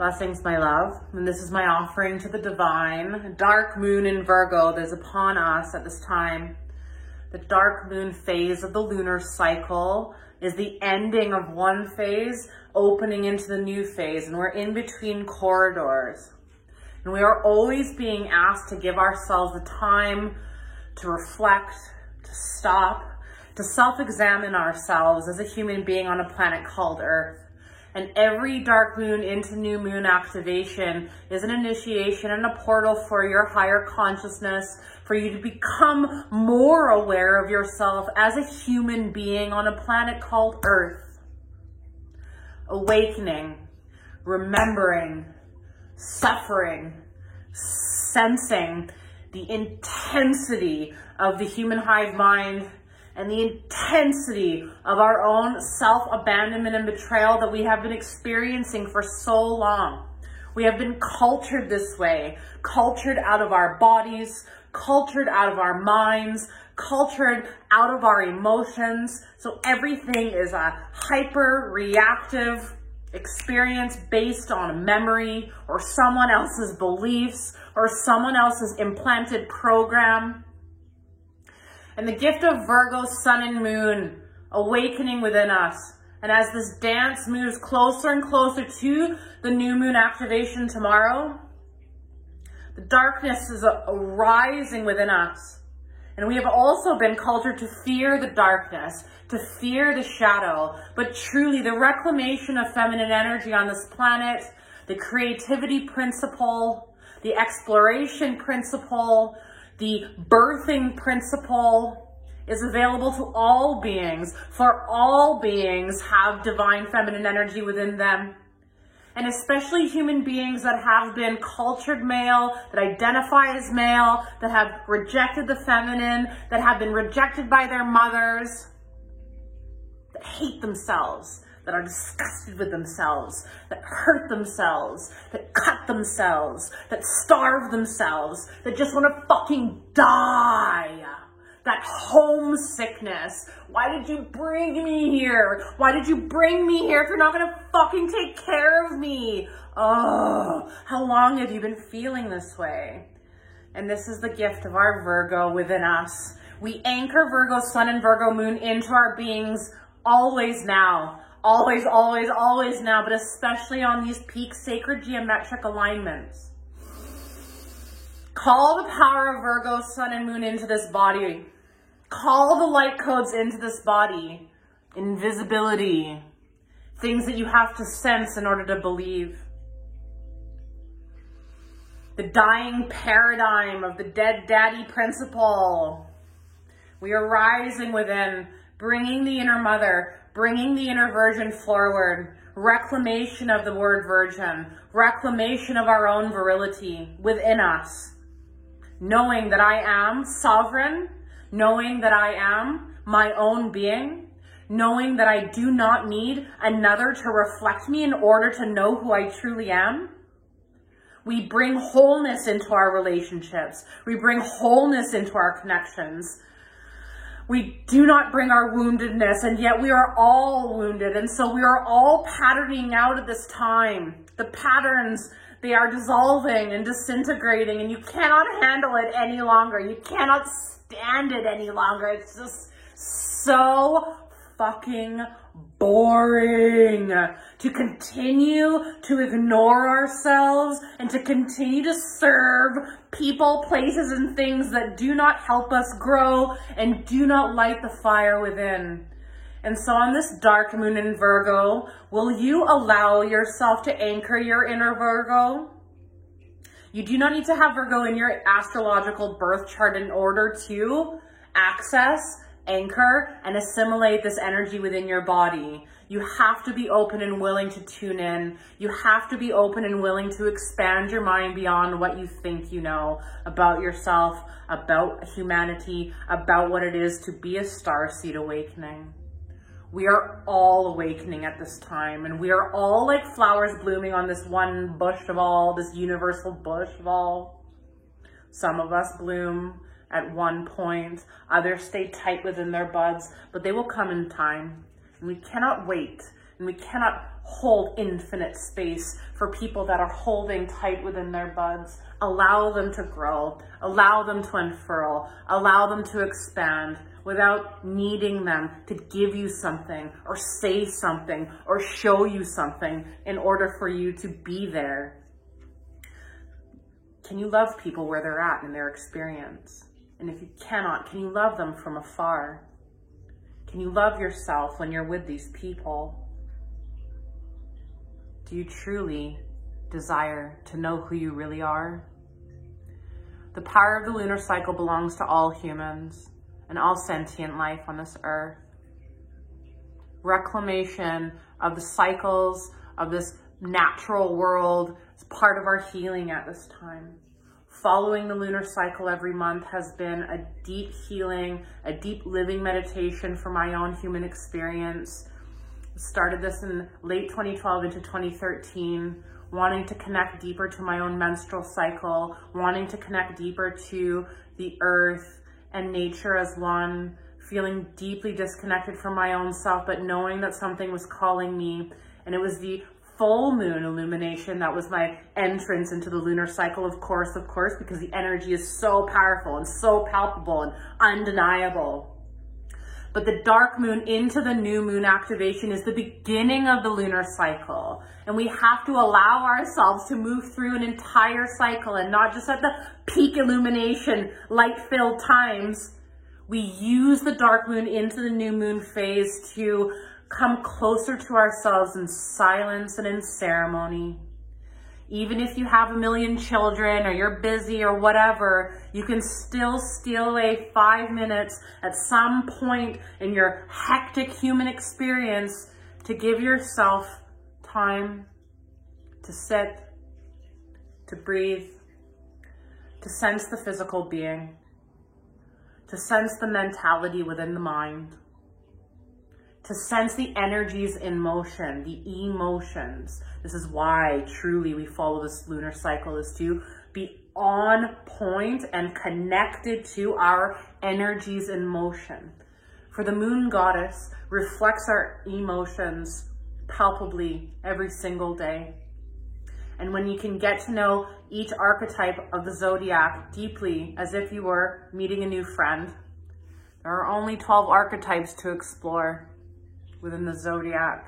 Blessings, my love, and this is my offering to the divine. Dark moon in Virgo that is upon us at this time. The dark moon phase of the lunar cycle is the ending of one phase, opening into the new phase, and we're in between corridors. And we are always being asked to give ourselves the time to reflect, to stop, to self-examine ourselves as a human being on a planet called Earth. And every dark moon into new moon activation is an initiation and a portal for your higher consciousness, for you to become more aware of yourself as a human being on a planet called Earth. Awakening, remembering, suffering, sensing the intensity of the human hive mind and the intensity of our own self-abandonment and betrayal that we have been experiencing for so long. We have been cultured this way, cultured out of our bodies, cultured out of our minds, cultured out of our emotions. So everything is a hyper-reactive experience based on a memory or someone else's beliefs or someone else's implanted program. And the gift of Virgo, sun and moon, awakening within us. And as this dance moves closer and closer to the new moon activation tomorrow, the darkness is arising within us. And we have also been cultured to fear the darkness, to fear the shadow. But truly, the reclamation of feminine energy on this planet, the creativity principle, the exploration principle, the birthing principle is available to all beings, for all beings have divine feminine energy within them. And especially human beings that have been cultured male, that identify as male, that have rejected the feminine, that have been rejected by their mothers, that hate themselves, that are disgusted with themselves, that hurt themselves, that cut themselves, that starve themselves, that just want to fucking die. That homesickness. Why did you bring me here? Why did you bring me here if you're not going to fucking take care of me? Oh, how long have you been feeling this way? And this is the gift of our Virgo within us. We anchor Virgo sun and Virgo moon into our beings always now. Always, always, always now, but especially on these peak sacred geometric alignments. Call the power of Virgo, sun and moon into this body. Call the light codes into this body. Invisibility. Things that you have to sense in order to believe. The dying paradigm of the dead daddy principle. We are rising within, bringing the inner mother, bringing the inner virgin forward, reclamation of the word virgin, reclamation of our own virility within us, knowing that I am sovereign, knowing that I am my own being, knowing that I do not need another to reflect me in order to know who I truly am. We bring wholeness into our relationships. We bring wholeness into our connections. We do not bring our woundedness, and yet we are all wounded. And so we are all patterning out at this time. The patterns, they are dissolving and disintegrating, and you cannot handle it any longer. You cannot stand it any longer. It's just so fucking boring to continue to ignore ourselves and to continue to serve people, places, and things that do not help us grow and do not light the fire within. And so on this dark moon in Virgo, will you allow yourself to anchor your inner Virgo? You do not need to have Virgo in your astrological birth chart in order to access, anchor, and assimilate this energy within your body. You have to be open and willing to tune in. You have to be open and willing to expand your mind beyond what you think you know about yourself, about humanity, about what it is to be a starseed awakening. We are all awakening at this time, and we are all like flowers blooming on this one bush of all, this universal bush of all. Some of us bloom at one point, others stay tight within their buds, but they will come in time. And we cannot wait, and we cannot hold infinite space for people that are holding tight within their buds. Allow them to grow, allow them to unfurl, allow them to expand without needing them to give you something or say something or show you something in order for you to be there. Can you love people where they're at in their experience? And if you cannot, can you love them from afar? Can you love yourself when you're with these people? Do you truly desire to know who you really are? The power of the lunar cycle belongs to all humans and all sentient life on this earth. Reclamation of the cycles of this natural world is part of our healing at this time. Following the lunar cycle every month has been a deep healing, a deep living meditation for my own human experience. Started this in late 2012 into 2013, wanting to connect deeper to my own menstrual cycle, wanting to connect deeper to the earth and nature as one, feeling deeply disconnected from my own self, but knowing that something was calling me. And it was the full moon illumination that was my entrance into the lunar cycle, of course, because the energy is so powerful and so palpable and undeniable. But the dark moon into the new moon activation is the beginning of the lunar cycle. And we have to allow ourselves to move through an entire cycle and not just at the peak illumination, light-filled times. We use the dark moon into the new moon phase to come closer to ourselves in silence and in ceremony. Even if you have a million children or you're busy or whatever, you can still steal away 5 minutes at some point in your hectic human experience to give yourself time to sit, to breathe, to sense the physical being, to sense the mentality within the mind, to sense the energies in motion, the emotions. This is why truly we follow this lunar cycle, is to be on point and connected to our energies in motion. For the moon goddess reflects our emotions palpably every single day. And when you can get to know each archetype of the zodiac deeply, as if you were meeting a new friend, there are only 12 archetypes to explore within the zodiac.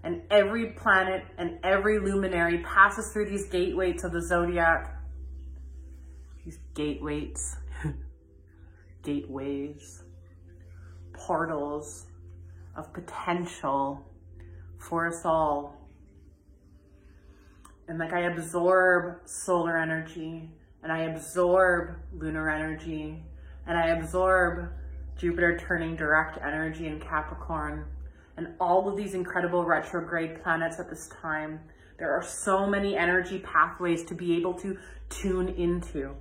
And every planet and every luminary passes through these gateways of the zodiac. These gateways, gateways, portals of potential for us all. And like I absorb solar energy, and I absorb lunar energy, and I absorb Jupiter turning direct energy in Capricorn, and all of these incredible retrograde planets at this time. There are so many energy pathways to be able to tune into.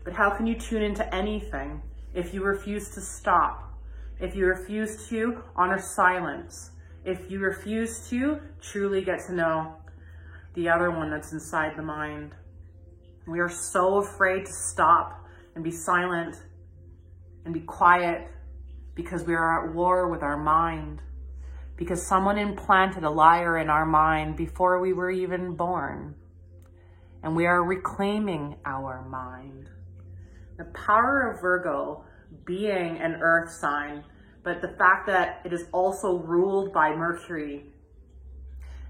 But how can you tune into anything if you refuse to stop? If you refuse to honor silence? If you refuse to truly get to know the other one that's inside the mind? We are so afraid to stop and be silent and be quiet because we are at war with our mind. Because someone implanted a liar in our mind before we were even born. And we are reclaiming our mind. The power of Virgo being an earth sign, but the fact that it is also ruled by Mercury,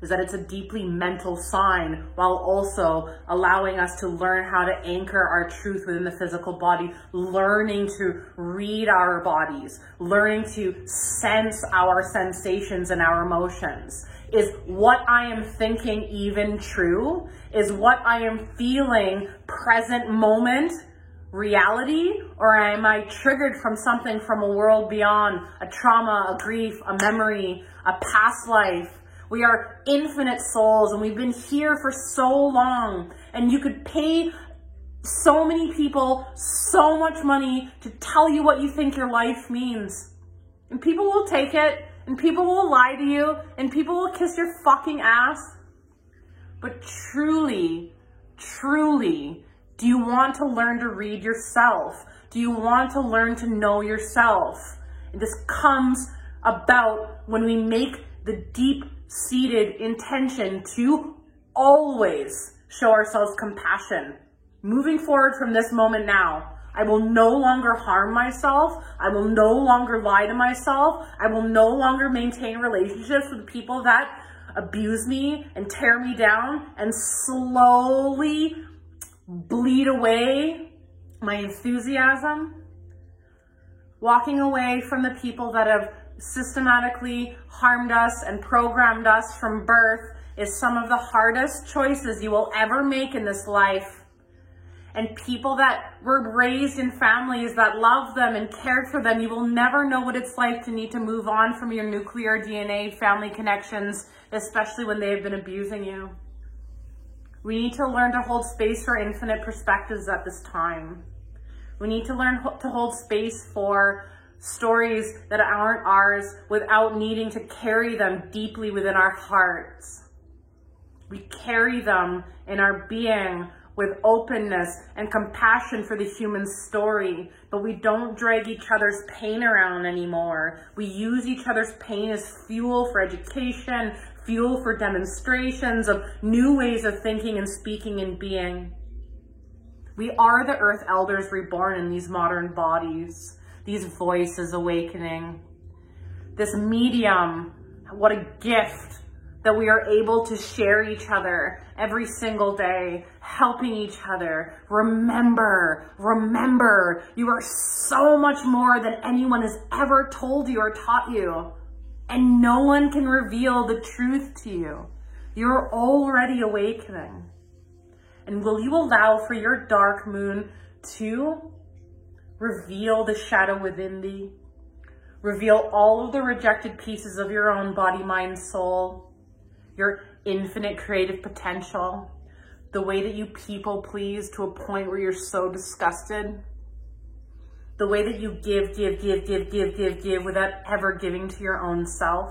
is that it's a deeply mental sign, while also allowing us to learn how to anchor our truth within the physical body, learning to read our bodies, learning to sense our sensations and our emotions. Is what I am thinking even true? Is what I am feeling present moment reality? Or am I triggered from something from a world beyond, a trauma, a grief, a memory, a past life? We are infinite souls, and we've been here for so long, and you could pay so many people so much money to tell you what you think your life means. And people will take it, and people will lie to you, and people will kiss your fucking ass. But truly, truly, do you want to learn to read yourself? Do you want to learn to know yourself? And this comes about when we make the deep seated intention to always show ourselves compassion. Moving forward from this moment now, I will no longer harm myself. I will no longer lie to myself. I will no longer maintain relationships with people that abuse me and tear me down and slowly bleed away my enthusiasm. Walking away from the people that have systematically harmed us and programmed us from birth is some of the hardest choices you will ever make in this life. And people that were raised in families that loved them and cared for them, you will never know what it's like to need to move on from your nuclear DNA family connections, especially when they've been abusing you. We need to learn to hold space for infinite perspectives at this time. We need to learn to hold space for stories that aren't ours without needing to carry them deeply within our hearts. We carry them in our being with openness and compassion for the human story, but we don't drag each other's pain around anymore. We use each other's pain as fuel for education, fuel for demonstrations of new ways of thinking and speaking and being. We are the Earth Elders reborn in these modern bodies, these voices awakening. This medium, what a gift that we are able to share each other every single day, helping each other. Remember, you are so much more than anyone has ever told you or taught you. And no one can reveal the truth to you. You're already awakening. And will you allow for your dark moon to reveal the shadow within thee? Reveal all of the rejected pieces of your own body, mind, soul, your infinite creative potential, the way that you people please to a point where you're so disgusted, the way that you give without ever giving to your own self,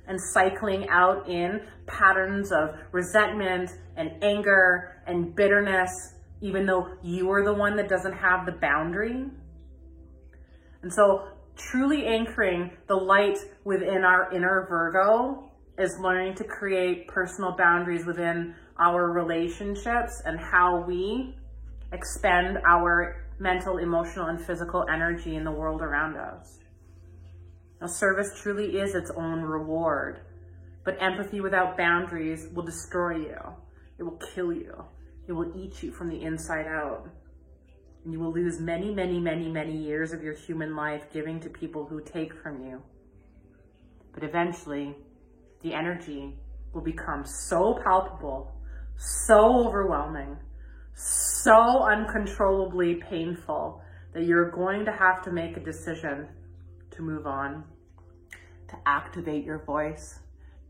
and cycling out in patterns of resentment and anger and bitterness, even though you are the one that doesn't have the boundary. And so truly anchoring the light within our inner Virgo is learning to create personal boundaries within our relationships and how we expend our mental, emotional, and physical energy in the world around us. Now, service truly is its own reward, but empathy without boundaries will destroy you. It will kill you. It will eat you from the inside out. And you will lose many, many, many, many years of your human life giving to people who take from you. But eventually, the energy will become so palpable, so overwhelming, so uncontrollably painful that you're going to have to make a decision to move on, to activate your voice,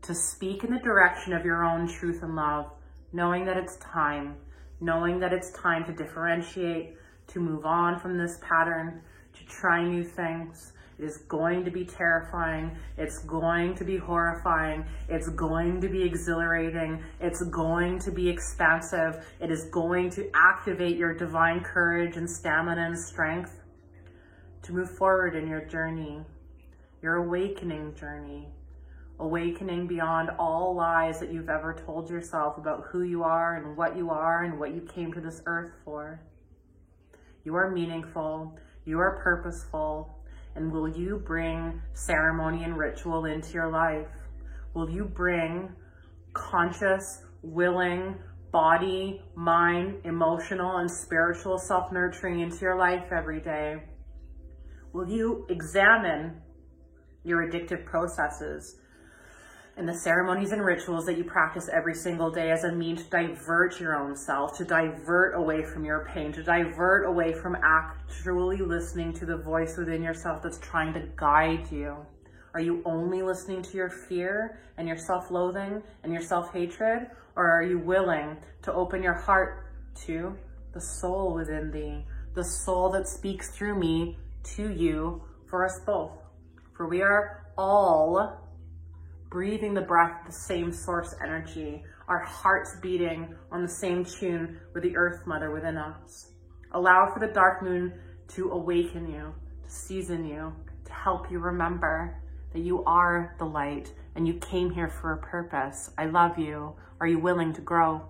to speak in the direction of your own truth and love, knowing that it's time to differentiate, to move on from this pattern, to try new things. It is going to be terrifying. It's going to be horrifying. It's going to be exhilarating. It's going to be expansive. It is going to activate your divine courage and stamina and strength to move forward in your journey, your awakening journey, awakening beyond all lies that you've ever told yourself about who you are and what you came to this earth for. You are meaningful. You are purposeful. And will you bring ceremony and ritual into your life? Will you bring conscious, willing, body, mind, emotional, and spiritual self-nurturing into your life every day? Will you examine your addictive processes and the ceremonies and rituals that you practice every single day as a means to divert your own self, to divert away from your pain, to divert away from actually listening to the voice within yourself that's trying to guide you? Are you only listening to your fear and your self-loathing and your self-hatred? Or are you willing to open your heart to the soul within thee, the soul that speaks through me to you, for us both? For we are all breathing the breath of the same source energy, our hearts beating on the same tune with the Earth Mother within us. Allow for the dark moon to awaken you, to season you, to help you remember that you are the light and you came here for a purpose. I love you. Are you willing to grow?